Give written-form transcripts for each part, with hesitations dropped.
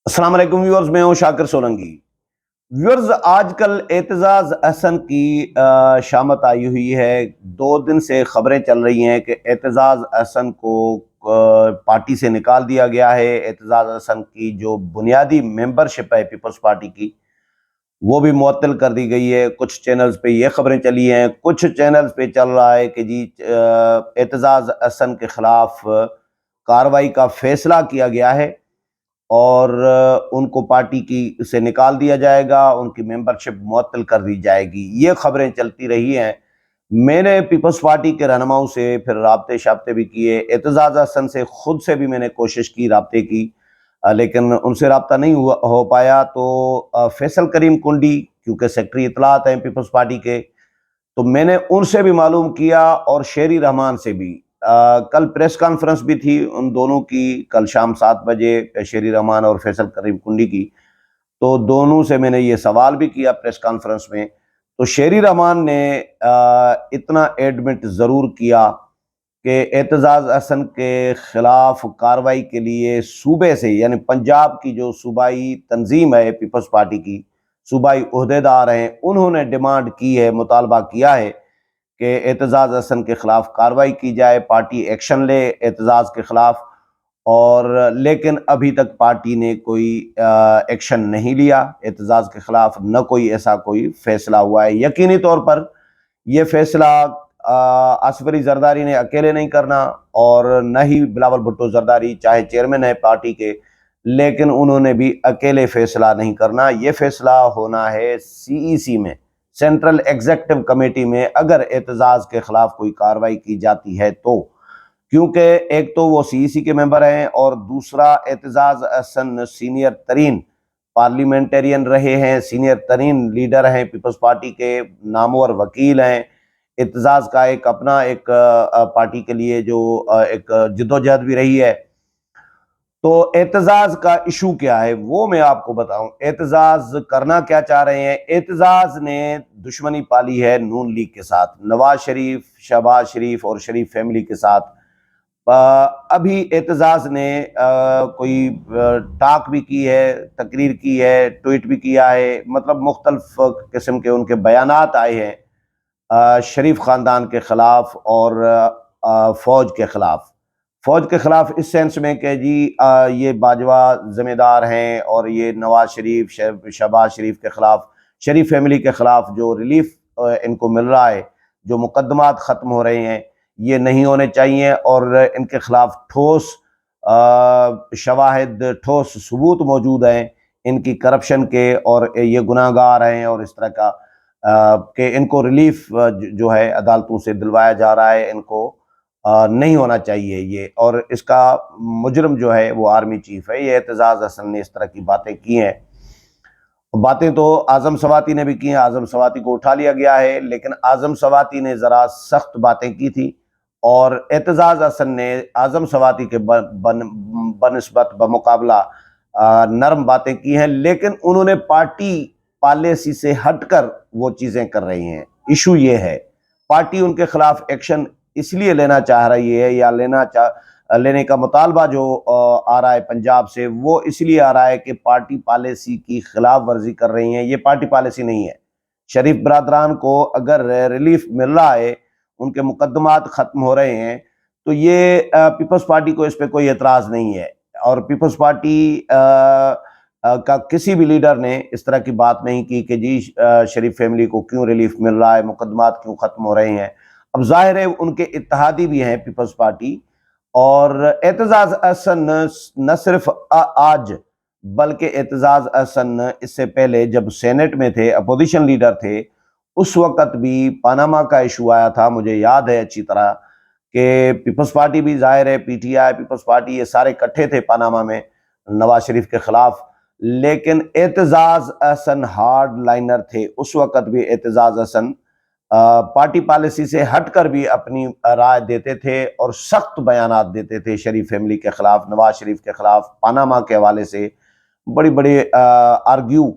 السلام علیکم ویورز، میں ہوں شاکر سولنگی۔ ویورز، آج کل اعتزاز احسن کی شامت آئی ہوئی ہے۔ 2 دن سے خبریں چل رہی ہیں کہ اعتزاز احسن کو پارٹی سے نکال دیا گیا ہے۔ اعتزاز احسن کی جو بنیادی ممبرشپ ہے پیپلز پارٹی کی، وہ بھی معطل کر دی گئی ہے۔ کچھ چینلز پہ یہ خبریں چلی ہیں، کچھ چینلز پہ چل رہا ہے کہ جی اعتزاز احسن کے خلاف کارروائی کا فیصلہ کیا گیا ہے اور ان کو پارٹی کی سے نکال دیا جائے گا، ان کی ممبرشپ معطل کر دی جائے گی۔ یہ خبریں چلتی رہی ہیں۔ میں نے پیپلز پارٹی کے رہنماؤں سے پھر رابطے شابطے بھی کیے، اعتزاز احسن سے خود سے بھی میں نے کوشش کی رابطے کی، لیکن ان سے رابطہ نہیں ہو پایا۔ تو فیصل کریم کنڈی کیونکہ سیکرٹری اطلاعات ہیں پیپلز پارٹی کے، تو میں نے ان سے بھی معلوم کیا اور شیری رحمان سے بھی۔ کل پریس کانفرنس بھی تھی ان دونوں کی، کل شام 7 بجے، شیری رحمان اور فیصل کریم کنڈی کی۔ تو دونوں سے میں نے یہ سوال بھی کیا پریس کانفرنس میں، تو شیری رحمان نے اتنا ایڈمٹ ضرور کیا کہ اعتزاز احسن کے خلاف کارروائی کے لیے صوبے سے، یعنی پنجاب کی جو صوبائی تنظیم ہے پیپلز پارٹی کی، صوبائی عہدیدار ہیں، انہوں نے ڈیمانڈ کی ہے، مطالبہ کیا ہے کہ اعتزاز احسن کے خلاف کارروائی کی جائے، پارٹی ایکشن لے اعتزاز کے خلاف۔ اور لیکن ابھی تک پارٹی نے کوئی ایکشن نہیں لیا اعتزاز کے خلاف، نہ کوئی ایسا کوئی فیصلہ ہوا ہے۔ یقینی طور پر یہ فیصلہ آصف علی زرداری نے اکیلے نہیں کرنا، اور نہ ہی بلاول بھٹو زرداری چاہے چیئرمین ہے پارٹی کے، لیکن انہوں نے بھی اکیلے فیصلہ نہیں کرنا۔ یہ فیصلہ ہونا ہے CEC میں، سینٹرل ایگزیکٹو کمیٹی میں، اگر اعتزاز کے خلاف کوئی کارروائی کی جاتی ہے تو، کیونکہ ایک تو وہ CEC کے ممبر ہیں، اور دوسرا اعتزاز احسن سینئر ترین پارلیمنٹرین رہے ہیں، سینئر ترین لیڈر ہیں پیپلز پارٹی کے، نامور وکیل ہیں۔ اعتزاز کا ایک اپنا ایک پارٹی کے لیے جو ایک جدوجہد بھی رہی ہے۔ تو اعتزاز کا ایشو کیا ہے وہ میں آپ کو بتاؤں۔ اعتزاز کرنا کیا چاہ رہے ہیں؟ اعتزاز نے دشمنی پالی ہے نون لیگ کے ساتھ، نواز شریف، شہباز شریف اور شریف فیملی کے ساتھ۔ ابھی اعتزاز نے کوئی ٹاک بھی کی ہے، تقریر کی ہے، ٹویٹ بھی کیا ہے، مطلب مختلف قسم کے ان کے بیانات آئے ہیں شریف خاندان کے خلاف اور فوج کے خلاف۔ فوج کے خلاف اس سینس میں کہ جی یہ باجوہ ذمہ دار ہیں، اور یہ نواز شریف، شہباز شریف کے خلاف، شریف فیملی کے خلاف جو ریلیف ان کو مل رہا ہے، جو مقدمات ختم ہو رہے ہیں، یہ نہیں ہونے چاہیے، اور ان کے خلاف ٹھوس شواہد، ٹھوس ثبوت موجود ہیں ان کی کرپشن کے، اور یہ گناہ گار ہیں، اور اس طرح کا کہ ان کو ریلیف جو ہے عدالتوں سے دلوایا جا رہا ہے، ان کو نہیں ہونا چاہیے یہ۔ اور اس کا مجرم جو ہے وہ آرمی چیف ہے۔ یہ اعتزاز احسن نے اس طرح کی باتیں کی ہیں۔ باتیں تو اعظم سواتی نے بھی کی ہیں، اعظم سواتی کو اٹھا لیا گیا ہے، لیکن اعظم سواتی نے ذرا سخت باتیں کی تھی، اور اعتزاز احسن نے اعظم سواتی کے بنسبت بمقابلہ نرم باتیں کی ہیں، لیکن انہوں نے پارٹی پالیسی سے ہٹ کر وہ چیزیں کر رہی ہیں۔ ایشو یہ ہے، پارٹی ان کے خلاف ایکشن اس لیے لینا چاہ رہی ہے، یا لینے کا مطالبہ جو آ رہا ہے پنجاب سے، وہ اس لیے آ رہا ہے کہ پارٹی پالیسی کی خلاف ورزی کر رہی ہیں۔ یہ پارٹی پالیسی نہیں ہے۔ شریف برادران کو اگر ریلیف مل رہا ہے، ان کے مقدمات ختم ہو رہے ہیں، تو یہ پیپلز پارٹی کو اس پہ کوئی اعتراض نہیں ہے، اور پیپلز پارٹی کا کسی بھی لیڈر نے اس طرح کی بات نہیں کی کہ جی شریف فیملی کو کیوں ریلیف مل رہا ہے، مقدمات کیوں ختم ہو رہے ہیں۔ اب ظاہر ہے ان کے اتحادی بھی ہیں پیپلز پارٹی، اور اعتزاز احسن نہ صرف آج، بلکہ اعتزاز احسن اس سے پہلے جب سینٹ میں تھے، اپوزیشن لیڈر تھے، اس وقت بھی پاناما کا ایشو آیا تھا، مجھے یاد ہے اچھی طرح کہ پیپلز پارٹی بھی، ظاہر ہے PTI، پیپلز پارٹی، یہ سارے اکٹھے تھے پاناما میں نواز شریف کے خلاف، لیکن اعتزاز احسن ہارڈ لائنر تھے۔ اس وقت بھی اعتزاز احسن پارٹی پالیسی سے ہٹ کر بھی اپنی رائے دیتے تھے، اور سخت بیانات دیتے تھے شریف فیملی کے خلاف، نواز شریف کے خلاف، پاناما کے حوالے سے بڑی بڑی آرگیو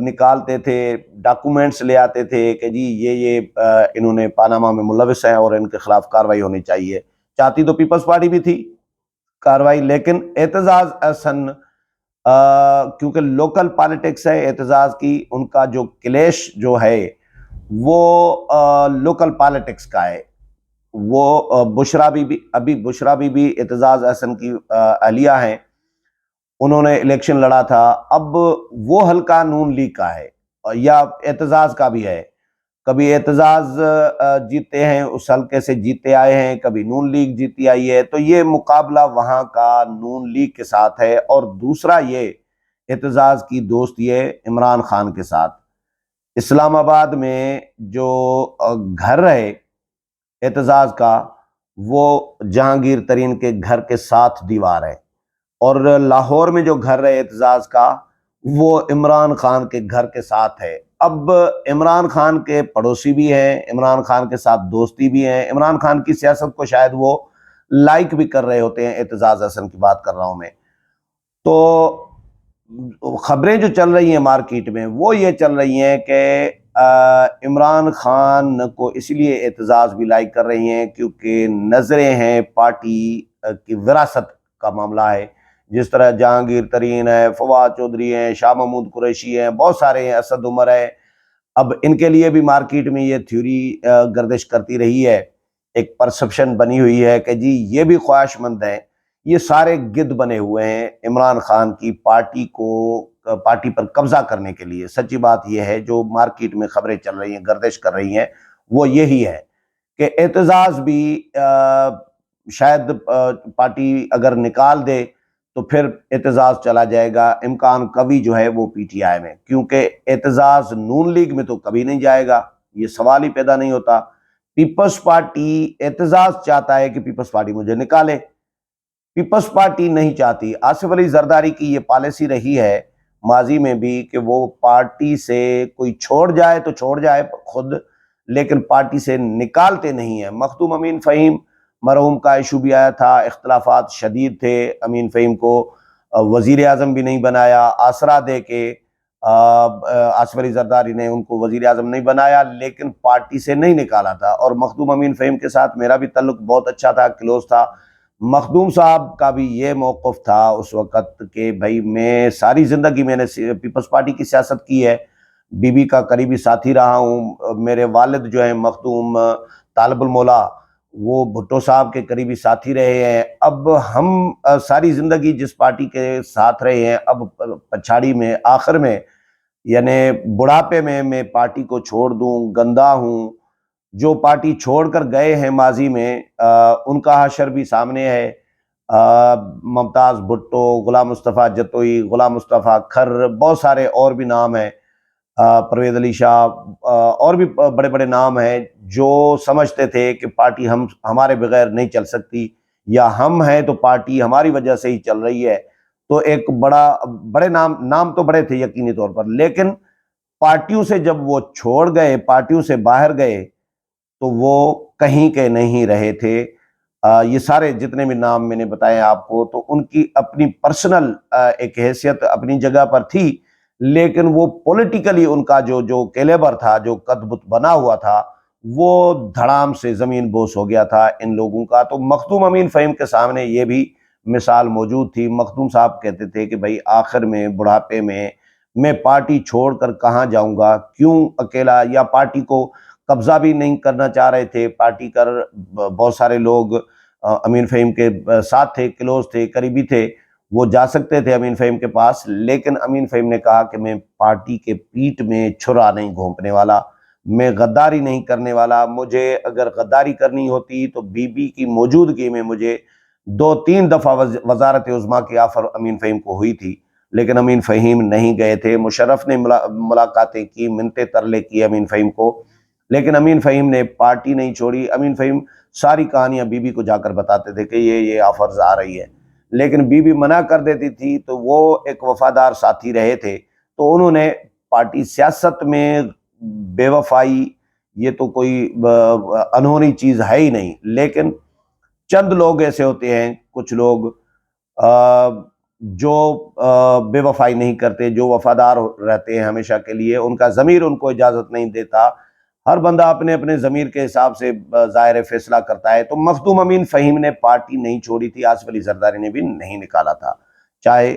نکالتے تھے، ڈاکومنٹس لے آتے تھے کہ جی یہ انہوں نے پاناما میں ملوث ہیں اور ان کے خلاف کارروائی ہونی چاہیے۔ چاہتی تو پیپلز پارٹی بھی تھی کارروائی، لیکن اعتزاز احسن کیونکہ لوکل پالیٹکس ہے اعتزاز کی، ان کا جو کلیش جو ہے وہ لوکل پالیٹکس کا ہے. وہ بشرا بی بھی اعتزاز احسن کی اہلیہ ہیں، انہوں نے الیکشن لڑا تھا. اب وہ حلقہ نون لیگ کا ہے یا اعتزاز کا بھی ہے. کبھی اعتزاز جیتے ہیں، اس حلقے سے جیتے آئے ہیں، کبھی نون لیگ جیتی آئی ہے. تو یہ مقابلہ وہاں کا نون لیگ کے ساتھ ہے، اور دوسرا یہ اعتزاز کی دوست یہ عمران خان کے ساتھ. اسلام آباد میں جو گھر ہے اعتزاز کا، وہ جہانگیر ترین کے گھر کے ساتھ دیوار ہے، اور لاہور میں جو گھر ہے اعتزاز کا وہ عمران خان کے گھر کے ساتھ ہے. اب عمران خان کے پڑوسی بھی ہیں، عمران خان کے ساتھ دوستی بھی ہیں، عمران خان کی سیاست کو شاید وہ لائک بھی کر رہے ہوتے ہیں. اعتزاز احسن کی بات کر رہا ہوں میں. تو خبریں جو چل رہی ہیں مارکیٹ میں وہ یہ چل رہی ہیں کہ عمران خان کو اس لیے اعتزاز بھی لائک کر رہی ہیں کیونکہ نظریں ہیں پارٹی کی وراثت کا معاملہ ہے. جس طرح جہانگیر ترین ہے، فواد چودھری ہیں، شاہ محمود قریشی ہیں، بہت سارے ہیں، اسد عمر ہے. اب ان کے لیے بھی مارکیٹ میں یہ تھیوری گردش کرتی رہی ہے، ایک پرسپشن بنی ہوئی ہے کہ جی یہ بھی خواہش مند ہیں، یہ سارے گد بنے ہوئے ہیں عمران خان کی پارٹی پر قبضہ کرنے کے لیے. سچی بات یہ ہے، جو مارکیٹ میں خبریں چل رہی ہیں، گردش کر رہی ہیں، وہ یہی ہے کہ اعتزاز بھی شاید پارٹی اگر نکال دے تو پھر اعتزاز چلا جائے گا. امکان قوی جو ہے وہ پی ٹی آئی میں، کیونکہ اعتزاز نون لیگ میں تو کبھی نہیں جائے گا، یہ سوال ہی پیدا نہیں ہوتا. پیپلز پارٹی، اعتزاز چاہتا ہے کہ پیپلز پارٹی مجھے نکالے، پیپلز پارٹی نہیں چاہتی. آصف علی زرداری کی یہ پالیسی رہی ہے ماضی میں بھی کہ وہ پارٹی سے کوئی چھوڑ جائے تو چھوڑ جائے خود، لیکن پارٹی سے نکالتے نہیں ہیں. مخدوم امین فہیم مرحوم کا ایشو بھی آیا تھا، اختلافات شدید تھے، امین فہیم کو وزیر اعظم بھی نہیں بنایا، آسرا دے کے آصف علی زرداری نے ان کو وزیر اعظم نہیں بنایا، لیکن پارٹی سے نہیں نکالا تھا. اور مخدوم امین فہیم کے ساتھ میرا بھی تعلق بہت اچھا تھا، کلوز تھا. مخدوم صاحب کا بھی یہ موقف تھا اس وقت کہ بھائی میں ساری زندگی میں نے پیپلز پارٹی کی سیاست کی ہے، بی بی کا قریبی ساتھی رہا ہوں. میرے والد جو ہیں مخدوم طالب المولا، وہ بھٹو صاحب کے قریبی ساتھی رہے ہیں. اب ہم ساری زندگی جس پارٹی کے ساتھ رہے ہیں، اب پچھاڑی میں آخر میں یعنی بڑھاپے میں پارٹی کو چھوڑ دوں، گندا ہوں. جو پارٹی چھوڑ کر گئے ہیں ماضی میں ان کا حشر بھی سامنے ہے. ممتاز بھٹو، غلام مصطفیٰ جتوئی، غلام مصطفیٰ کھر، بہت سارے اور بھی نام ہیں، پرویز علی شاہ، اور بھی بڑے بڑے نام ہیں جو سمجھتے تھے کہ پارٹی ہمارے بغیر نہیں چل سکتی، یا ہم ہیں تو پارٹی ہماری وجہ سے ہی چل رہی ہے. تو ایک بڑے نام تو بڑے تھے یقینی طور پر، لیکن پارٹیوں سے جب وہ چھوڑ گئے، پارٹیوں سے باہر گئے، تو وہ کہیں کے نہیں رہے تھے. یہ سارے جتنے بھی نام میں نے بتائے آپ کو، تو ان کی اپنی پرسنل ایک حیثیت اپنی جگہ پر تھی، لیکن وہ پولیٹیکلی ان کا جو کیلیبر تھا، جو قد بت بنا ہوا تھا، وہ دھڑام سے زمین بوس ہو گیا تھا ان لوگوں کا. تو مخدوم امین فہیم کے سامنے یہ بھی مثال موجود تھی. مخدوم صاحب کہتے تھے کہ بھائی آخر میں بڑھاپے میں پارٹی چھوڑ کر کہاں جاؤں گا، کیوں اکیلا، یا پارٹی کو قبضہ بھی نہیں کرنا چاہ رہے تھے. پارٹی کر بہت سارے لوگ امین فہیم کے ساتھ تھے، کلوز تھے، قریبی تھے، وہ جا سکتے تھے امین فہیم کے پاس، لیکن امین فہیم نے کہا کہ میں پارٹی کے پیٹ میں چھرا نہیں گھونپنے والا، میں غداری نہیں کرنے والا. مجھے اگر غداری کرنی ہوتی تو بی بی کی موجودگی میں مجھے 2-3 دفعہ وزارت عظمیٰ کی آفر امین فہیم کو ہوئی تھی، لیکن امین فہیم نہیں گئے تھے. مشرف نے ملاقاتیں کی، منتیں ترلے کی امین فہیم کو، لیکن امین فہیم نے پارٹی نہیں چھوڑی. امین فہیم ساری کہانیاں بی بی کو جا کر بتاتے تھے کہ یہ آفرز آ رہی ہے، لیکن بی بی منع کر دیتی تھی. تو وہ ایک وفادار ساتھی رہے تھے، تو انہوں نے پارٹی سیاست میں بے وفائی یہ تو کوئی انہونی چیز ہے ہی نہیں. لیکن چند لوگ ایسے ہوتے ہیں، کچھ لوگ جو بے وفائی نہیں کرتے، جو وفادار رہتے ہیں ہمیشہ کے لیے، ان کا ضمیر ان کو اجازت نہیں دیتا. ہر بندہ اپنے اپنے ضمیر کے حساب سے ظاہر فیصلہ کرتا ہے. تو مخدوم امین فہیم نے پارٹی نہیں چھوڑی تھی، آصف علی زرداری نے بھی نہیں نکالا تھا. چاہے